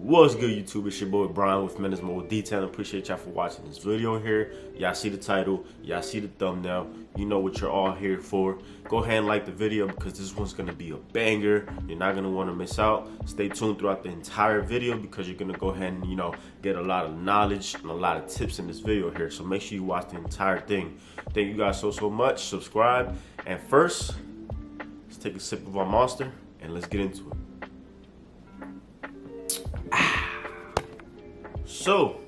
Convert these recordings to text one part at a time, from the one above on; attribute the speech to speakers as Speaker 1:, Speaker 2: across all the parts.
Speaker 1: What's good, YouTube? It's your boy Brian with Mendez Detailing. Appreciate y'all for watching this video here. Y'all see the title, y'all see the thumbnail. You know what you're all here for. Go ahead and like the video because this one's gonna be a banger. You're not gonna want to miss out. Stay tuned throughout the entire video because you're gonna go ahead and get a lot of knowledge and a lot of tips in this video here. So make sure you watch the entire thing. Thank you guys so much. Subscribe, and first, let's take a sip of our Monster and let's get into it. So,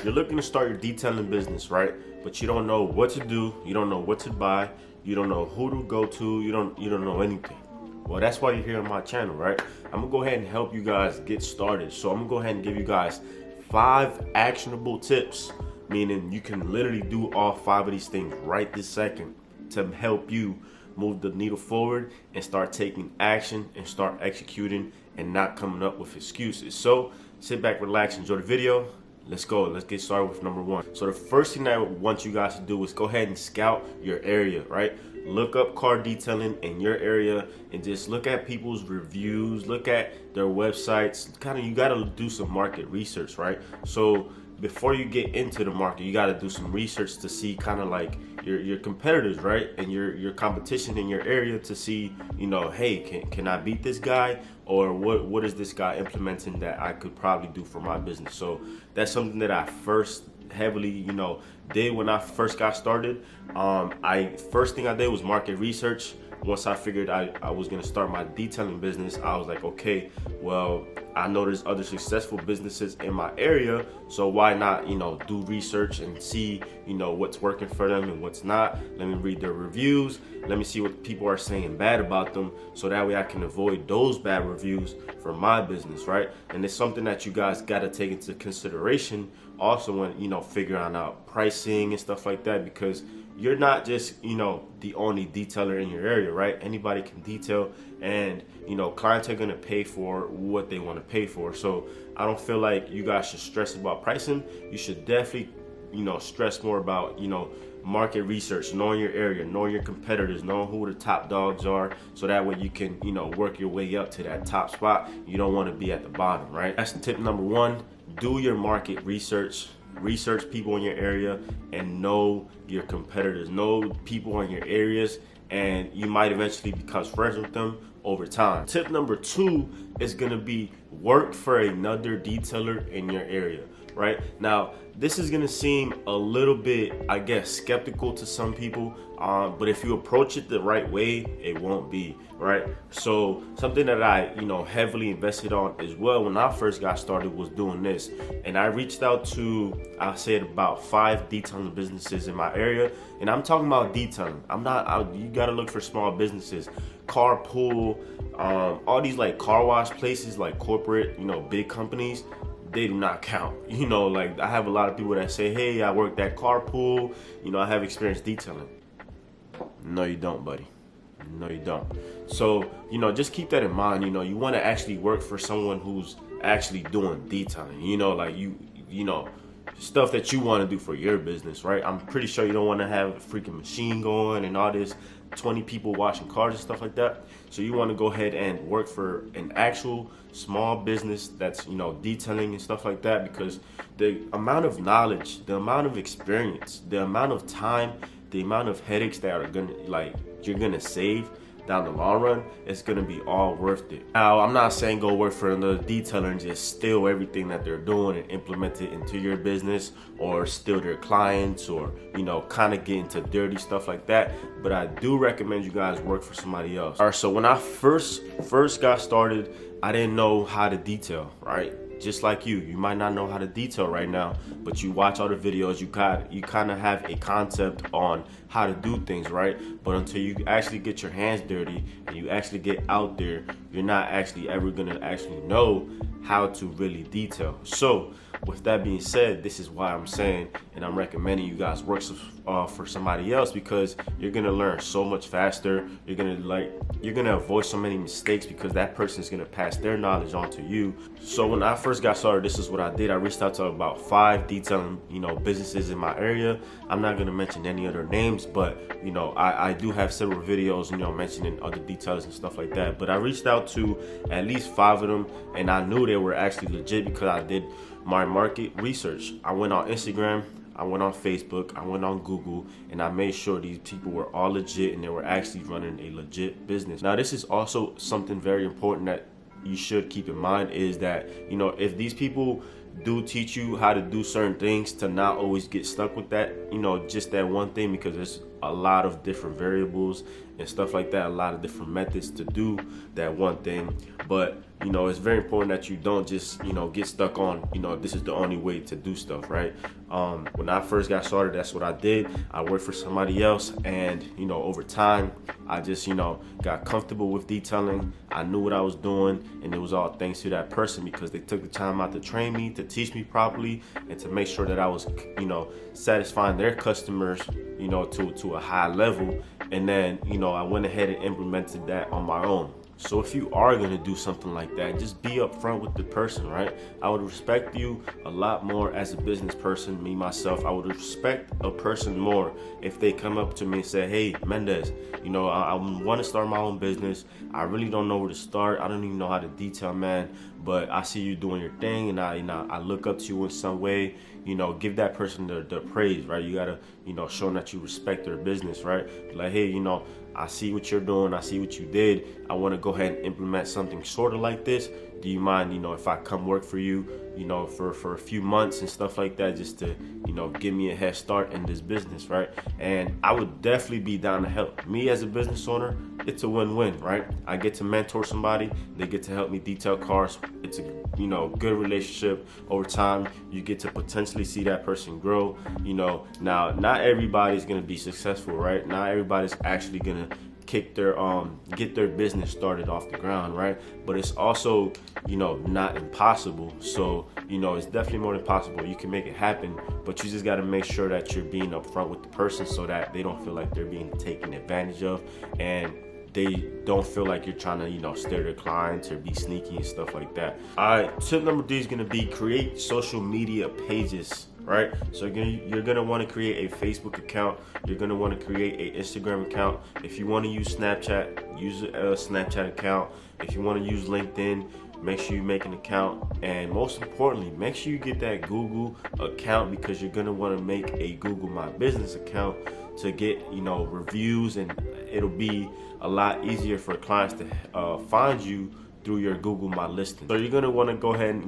Speaker 1: you're looking to start your detailing business, right? But you don't know what to do, you don't know what to buy, you don't know who to go to, you don't know anything. Well, that's why you're here on my channel, right? I'm gonna go ahead and help you guys get started. So I'm gonna go ahead and give you guys 5 actionable tips, meaning you can literally do all 5 of these things right this second to help you move the needle forward and start taking action and start executing and not coming up with excuses. So sit back, relax, enjoy the video. Let's go. Let's get started with number 1. So the first thing that I want you guys to do is go ahead and scout your area, right? Look up car detailing in your area and just look at people's reviews, look at their websites. You got to do some market research, right? So before you get into the market, you got to do some research to see kind of like your competitors, right? And your competition in your area to see, hey, can I beat this guy? Or what is this guy implementing that I could probably do for my business? So that's something that I first heavily, did when I first got started. First thing I did was market research. Once I figured I was gonna start my detailing business, I was like, okay, well, I know there's other successful businesses in my area, so why not, do research and see, what's working for them and what's not. Let me read their reviews. Let me see what people are saying bad about them, so that way I can avoid those bad reviews for my business, right? And it's something that you guys got to take into consideration also when, figuring out pricing and stuff like that, because you're not just, the only detailer in your area, right? Anybody can detail, and, clients are going to pay for what they want to pay for. So I don't feel like you guys should stress about pricing. You should definitely, stress more about, market research, knowing your area, knowing your competitors, knowing who the top dogs are, so that way you can, work your way up to that top spot. You don't want to be at the bottom, right? That's tip number 1. Do your market research. Research people in your area and know your competitors, know people in your areas, and you might eventually become friends with them over time. Tip number 2 is gonna be work for another detailer in your area. Right now, this is gonna seem a little bit, I guess, skeptical to some people, but if you approach it the right way, it won't be, right? So something that I, heavily invested on as well when I first got started was doing this, and I reached out to, I said, about 5 detailing businesses in my area, and I'm talking about detailing. You gotta look for small businesses, carpool, all these like car wash places, like corporate, big companies. They do not count. Like I have a lot of people that say, hey, I worked at carpool, I have experience detailing. No, you don't, buddy. No, you don't. So, just keep that in mind. You want to actually work for someone who's actually doing detailing, like stuff that you want to do for your business, right? I'm pretty sure you don't want to have a freaking machine going and all this 20 people washing cars and stuff like that. So you want to go ahead and work for an actual small business that's, detailing and stuff like that, because the amount of knowledge, the amount of experience, the amount of time, the amount of headaches that are you're gonna save down the long run, it's gonna be all worth it. Now, I'm not saying go work for another detailer and just steal everything that they're doing and implement it into your business, or steal their clients, or kind of get into dirty stuff like that. But I do recommend you guys work for somebody else. All right, so when I first got started, I didn't know how to detail, right? Just like you might not know how to detail right now, but you watch all the videos, you kind of have a concept on how to do things, right? But until you actually get your hands dirty and you actually get out there, you're not actually ever gonna actually know how to really detail. So with that being said, this is why I'm saying and I'm recommending you guys work for somebody else, because you're gonna learn so much faster. You're gonna avoid so many mistakes because that person is gonna pass their knowledge on to you. So when I first got started, this is what I did. I reached out to about 5 detailing, businesses in my area. I'm not gonna mention any other names, but I do have several videos, mentioning other details and stuff like that. But I reached out to at least 5 of them, and I knew they were actually legit because I did my market research. I went on Instagram, I went on Facebook, I went on Google, and I made sure these people were all legit and they were actually running a legit business. Now, this is also something very important that you should keep in mind, is that, if these people do teach you how to do certain things, to not always get stuck with that, just that one thing, because there's a lot of different variables and stuff like that, a lot of different methods to do that one thing. But it's very important that you don't just get stuck on this is the only way to do stuff, right? When I first got started, that's what I did. I worked for somebody else, and over time I just got comfortable with detailing. I knew what I was doing, and it was all thanks to that person, because they took the time out to train me, to teach me properly, and to make sure that I was satisfying their customers to a high level. And then I went ahead and implemented that on my own. So if you are going to do something like that, just be upfront with the person, right? I would respect you a lot more as a business person. Me, myself, I would respect a person more if they come up to me and say, hey, Mendez, I want to start my own business. I really don't know where to start. I don't even know how to detail, man. But I see you doing your thing, and I look up to you in some way. Give that person the praise, right? You got to, show them that you respect their business, right? Like, hey, I see what you're doing. I see what you did. I want to go ahead and implement something sort of like this. Do you mind, if I come work for you, for a few months and stuff like that, just to, give me a head start in this business, right? And I would definitely be down to help. Me as a business owner, it's a win-win, right? I get to mentor somebody. They get to help me detail cars. It's a, good relationship. Over time, you get to potentially see that person grow. Now, not everybody's going to be successful, right? Not everybody's actually going to get their business started off the ground, right? But it's also not impossible. So it's definitely more than possible. You can make it happen, but you just got to make sure that you're being upfront with the person, so that they don't feel like they're being taken advantage of, and they don't feel like you're trying to stare their clients or be sneaky and stuff like that. All right, tip number 3 is going to be create social media pages, right? So you're gonna want to create a Facebook account. You're gonna want to create an Instagram account. If you want to use Snapchat, use a Snapchat account. If you want to use LinkedIn, make sure you make an account. And most importantly, make sure you get that Google account, because you're gonna want to make a Google My Business account to get reviews, and it'll be a lot easier for clients to find you through your Google My Listing. So you're gonna want to go ahead and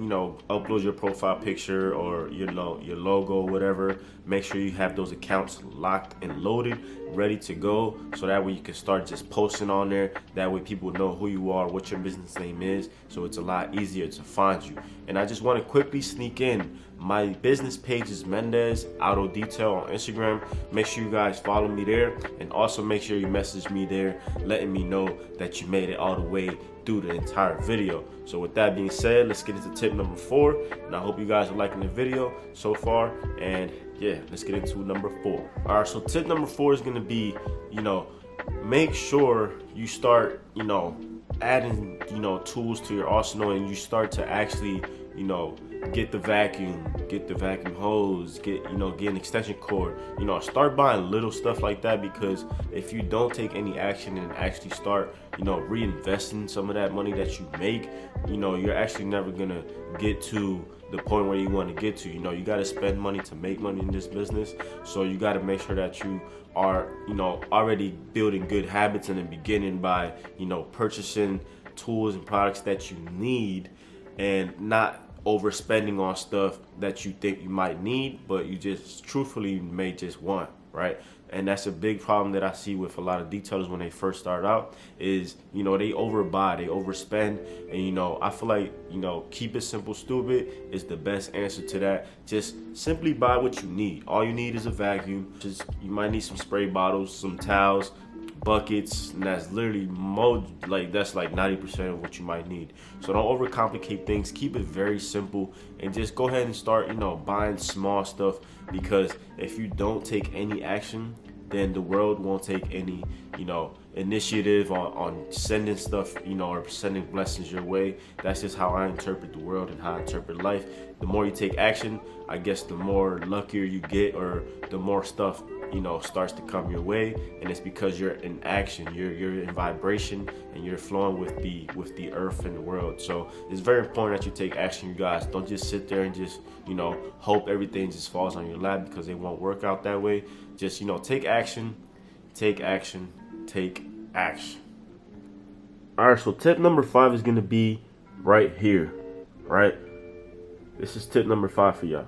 Speaker 1: upload your profile picture or your logo or whatever. Make sure you have those accounts locked and loaded, ready to go, so that way you can start just posting on there. That way people know who you are, what your business name is, so it's a lot easier to find you. And I just want to quickly sneak in, my business page is Mendez Auto Detail on Instagram. Make sure you guys follow me there, and also make sure you message me there letting me know that you made it all the way through the entire video. So with that being said, let's get into tip number 4, and I hope you guys are liking the video so far. And yeah, let's get into number 4. All right, so tip number 4 is going to be, make sure you start, adding, tools to your arsenal, and you start to actually, get the vacuum hose, get an extension cord, start buying little stuff like that. Because if you don't take any action and actually start, reinvesting some of that money that you make, you're actually never gonna get to the point where you want to get to. You got to spend money to make money in this business. So you got to make sure that you are, already building good habits in the beginning by, purchasing tools and products that you need, and not overspending on stuff that you think you might need, but you just truthfully may just want, right? And that's a big problem that I see with a lot of detailers when they first start out, is, they overbuy, they overspend. And, I feel like, keep it simple, stupid is the best answer to that. Just simply buy what you need. All you need is a vacuum. You might need some spray bottles, some towels, buckets, and that's literally that's like 90% of what you might need. So don't overcomplicate things. Keep it very simple and just go ahead and start, buying small stuff, because if you don't take any action, then the world won't take any, initiative on sending stuff, or sending blessings your way. That's just how I interpret the world and how I interpret life. The more you take action, I guess the more luckier you get, or the more stuff, starts to come your way. And it's because you're in action, you're in vibration, and you're flowing with the earth and the world. So it's very important that you take action, you guys. Don't just sit there and just, hope everything just falls on your lap, because it won't work out that way. Just, take action, take action, take action. All right, so tip number 5 is going to be right here, right? This is tip number 5 for y'all.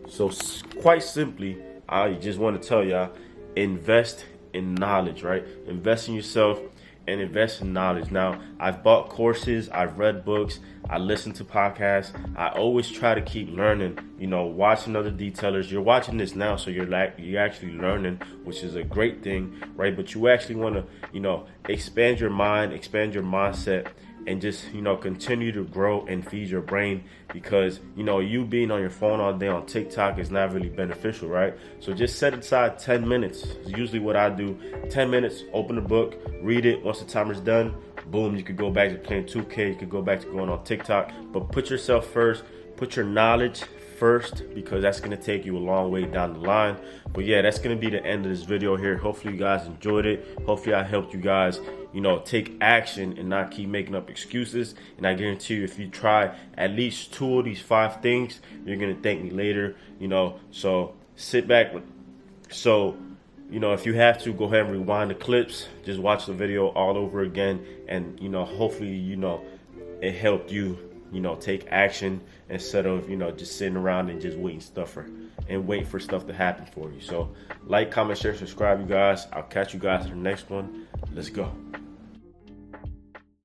Speaker 1: So quite simply, I just want to tell y'all, invest in knowledge, right? Invest in yourself and invest in knowledge. Now, I've bought courses, I've read books, I listen to podcasts. I always try to keep learning, watching other detailers. You're watching this now, so you're actually learning, which is a great thing, right? But you actually want to, expand your mind, expand your mindset, and just, continue to grow and feed your brain, because, you being on your phone all day on TikTok is not really beneficial, right? So just set aside 10 minutes. It's usually what I do. 10 minutes, open a book, read it. Once the timer's done, boom, you could go back to playing 2K. You could go back to going on TikTok. But put yourself first. Put your knowledge first, because that's going to take you a long way down the line. But yeah, that's going to be the end of this video here. Hopefully you guys enjoyed it. Hopefully I helped you guys, take action and not keep making up excuses. And I guarantee you, if you try at least 2 of these 5 things, you're going to thank me later, so sit back. So, if you have to, go ahead and rewind the clips. Just watch the video all over again. And, hopefully, it helped you, take action instead of, just sitting around and just waiting for stuff to happen for you. So like, comment, share, subscribe, you guys. I'll catch you guys in the next one. Let's go.